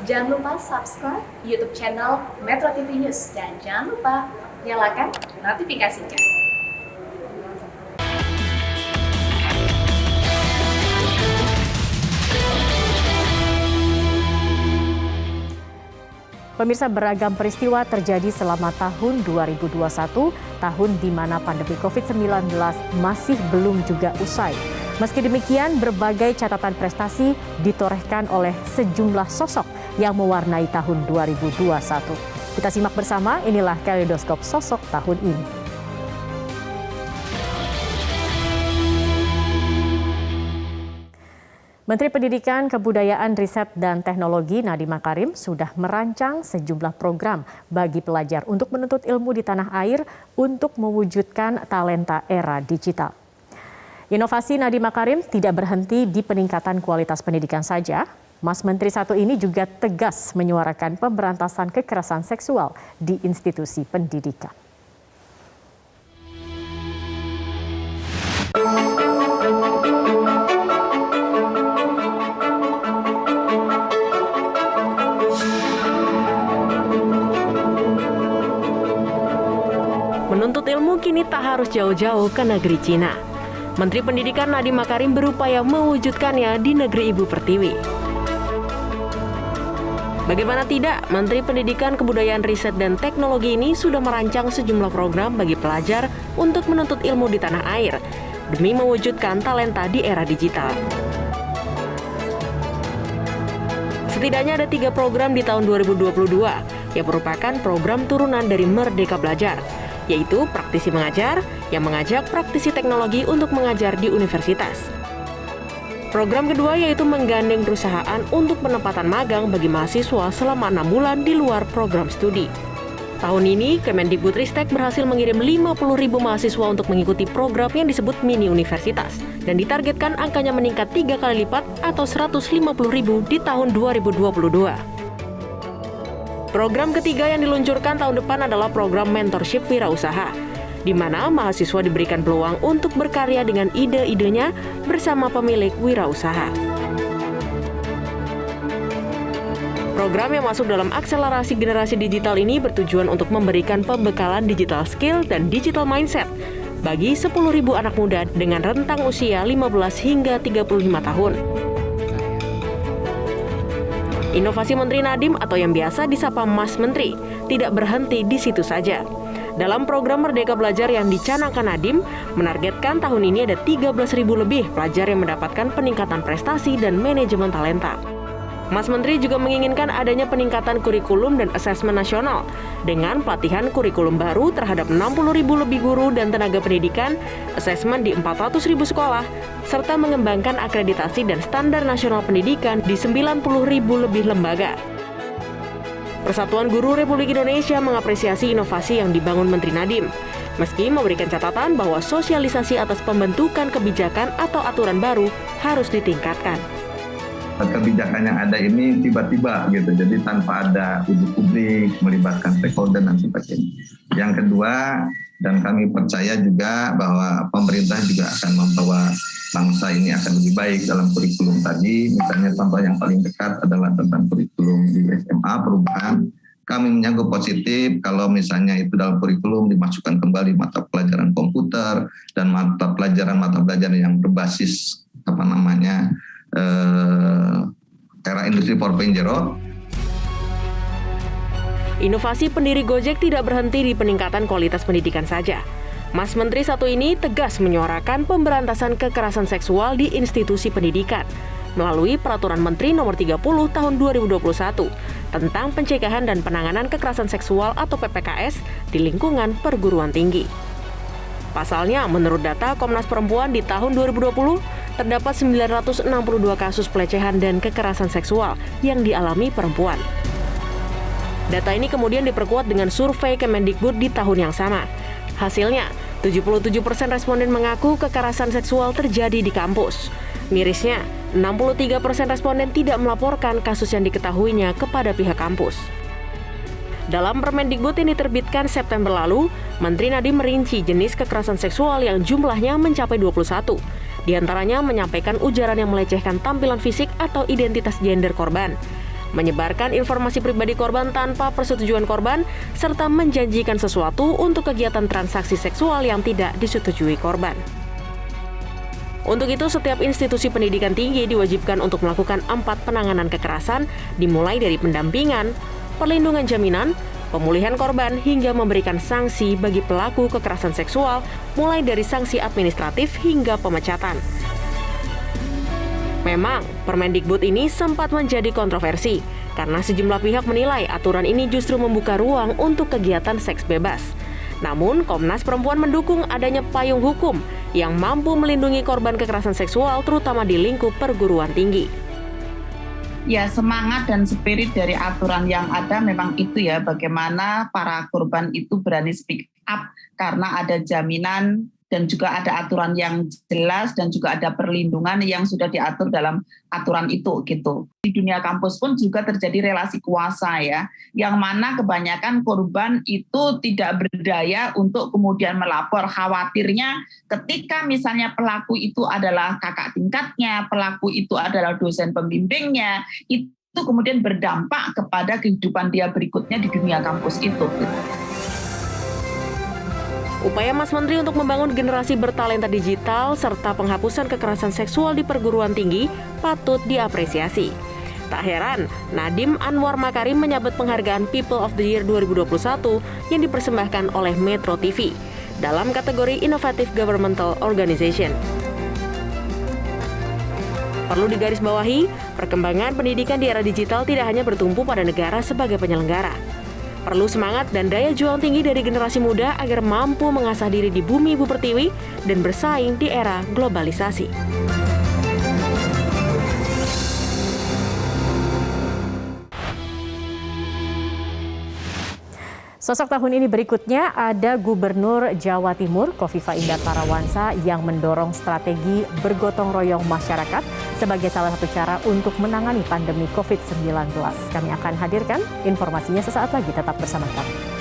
Jangan lupa subscribe YouTube channel Metro TV News dan jangan lupa nyalakan notifikasinya. Pemirsa, beragam peristiwa terjadi selama tahun 2021, tahun di mana pandemi COVID-19 masih belum juga usai. Meski demikian, berbagai catatan prestasi ditorehkan oleh sejumlah sosok yang mewarnai tahun 2021. Kita simak bersama, inilah kaleidoskop sosok tahun ini. Menteri Pendidikan, Kebudayaan, Riset, dan Teknologi Nadiem Makarim sudah merancang sejumlah program bagi pelajar untuk menuntut ilmu di tanah air untuk mewujudkan talenta era digital. Inovasi Nadiem Makarim tidak berhenti di peningkatan kualitas pendidikan saja. Mas Menteri satu ini juga tegas menyuarakan pemberantasan kekerasan seksual di institusi pendidikan. Menuntut ilmu kini tak harus jauh-jauh ke negeri Cina. Menteri Pendidikan Nadiem Makarim berupaya mewujudkannya di negeri Ibu Pertiwi. Bagaimana tidak, Menteri Pendidikan, Kebudayaan, Riset, dan Teknologi ini sudah merancang sejumlah program bagi pelajar untuk menuntut ilmu di tanah air demi mewujudkan talenta di era digital. Setidaknya ada 3 program di tahun 2022 yang merupakan program turunan dari Merdeka Belajar, yaitu praktisi mengajar yang mengajak praktisi teknologi untuk mengajar di universitas. Program kedua yaitu menggandeng perusahaan untuk penempatan magang bagi mahasiswa selama 6 bulan di luar program studi. Tahun ini, Kemendikbudristek berhasil mengirim 50.000 mahasiswa untuk mengikuti program yang disebut mini universitas dan ditargetkan angkanya meningkat 3 kali lipat atau 150.000 di tahun 2022. Program ketiga yang diluncurkan tahun depan adalah program mentorship wirausaha, di mana mahasiswa diberikan peluang untuk berkarya dengan ide-idenya bersama pemilik wirausaha. Program yang masuk dalam akselerasi generasi digital ini bertujuan untuk memberikan pembekalan digital skill dan digital mindset bagi 10.000 anak muda dengan rentang usia 15 hingga 35 tahun. Inovasi Menteri Nadiem atau yang biasa disapa Mas Menteri tidak berhenti di situ saja. Dalam program Merdeka Belajar yang dicanangkan Nadiem, menargetkan tahun ini ada 13.000 lebih pelajar yang mendapatkan peningkatan prestasi dan manajemen talenta. Mas Menteri juga menginginkan adanya peningkatan kurikulum dan asesmen nasional dengan pelatihan kurikulum baru terhadap 60.000 lebih guru dan tenaga pendidikan, asesmen di 400.000 sekolah, serta mengembangkan akreditasi dan standar nasional pendidikan di 90.000 lebih lembaga. Persatuan Guru Republik Indonesia mengapresiasi inovasi yang dibangun Menteri Nadiem, meski memberikan catatan bahwa sosialisasi atas pembentukan kebijakan atau aturan baru harus ditingkatkan. Kebijakan yang ada ini tiba-tiba gitu, jadi tanpa ada uji publik, melibatkan stakeholder dan sebagainya. Yang kedua, dan kami percaya juga bahwa pemerintah juga akan membawa bangsa ini akan lebih baik dalam kurikulum tadi. Misalnya contoh yang paling dekat adalah tentang kurikulum di SMA perubahan. Kami menyambut positif kalau misalnya itu dalam kurikulum dimasukkan kembali mata pelajaran komputer dan mata pelajaran yang berbasis era industri 4.0. Inovasi pendiri Gojek tidak berhenti di peningkatan kualitas pendidikan saja. Mas Menteri satu ini tegas menyuarakan pemberantasan kekerasan seksual di institusi pendidikan melalui Peraturan Menteri Nomor 30 Tahun 2021 tentang pencegahan dan penanganan kekerasan seksual atau PPKS di lingkungan perguruan tinggi. Pasalnya, menurut data Komnas Perempuan di tahun 2020, terdapat 962 kasus pelecehan dan kekerasan seksual yang dialami perempuan. Data ini kemudian diperkuat dengan survei Kemendikbud di tahun yang sama. Hasilnya, 77% responden mengaku kekerasan seksual terjadi di kampus. Mirisnya, 63% responden tidak melaporkan kasus yang diketahuinya kepada pihak kampus. Dalam Permendikbud yang diterbitkan September lalu, Menteri Nadiem merinci jenis kekerasan seksual yang jumlahnya mencapai 21. Di antaranya menyampaikan ujaran yang melecehkan tampilan fisik atau identitas gender korban, menyebarkan informasi pribadi korban tanpa persetujuan korban, serta menjanjikan sesuatu untuk kegiatan transaksi seksual yang tidak disetujui korban. Untuk itu, setiap institusi pendidikan tinggi diwajibkan untuk melakukan 4 penanganan kekerasan, dimulai dari pendampingan, perlindungan jaminan, pemulihan korban, hingga memberikan sanksi bagi pelaku kekerasan seksual, mulai dari sanksi administratif hingga pemecatan. Memang, Permendikbud ini sempat menjadi kontroversi, karena sejumlah pihak menilai aturan ini justru membuka ruang untuk kegiatan seks bebas. Namun, Komnas Perempuan mendukung adanya payung hukum yang mampu melindungi korban kekerasan seksual, terutama di lingkup perguruan tinggi. Ya, semangat dan spirit dari aturan yang ada memang itu ya, bagaimana para korban itu berani speak up karena ada jaminan dan juga ada aturan yang jelas dan juga ada perlindungan yang sudah diatur dalam aturan itu gitu. Di dunia kampus pun juga terjadi relasi kuasa ya, yang mana kebanyakan korban itu tidak berdaya untuk kemudian melapor. Khawatirnya ketika misalnya pelaku itu adalah kakak tingkatnya, pelaku itu adalah dosen pembimbingnya, itu kemudian berdampak kepada kehidupan dia berikutnya di dunia kampus itu gitu. Upaya Mas Menteri untuk membangun generasi bertalenta digital serta penghapusan kekerasan seksual di perguruan tinggi patut diapresiasi. Tak heran, Nadiem Anwar Makarim menyabet penghargaan People of the Year 2021 yang dipersembahkan oleh Metro TV dalam kategori Innovative Governmental Organization. Perlu digarisbawahi, perkembangan pendidikan di era digital tidak hanya bertumpu pada negara sebagai penyelenggara. Perlu semangat dan daya juang tinggi dari generasi muda agar mampu mengasah diri di bumi Ibu Pertiwi dan bersaing di era globalisasi. Sosok tahun ini berikutnya ada Gubernur Jawa Timur Khofifah Indar Parawansa yang mendorong strategi bergotong royong masyarakat sebagai salah satu cara untuk menangani pandemi COVID-19. Kami akan hadirkan informasinya sesaat lagi, tetap bersama kami.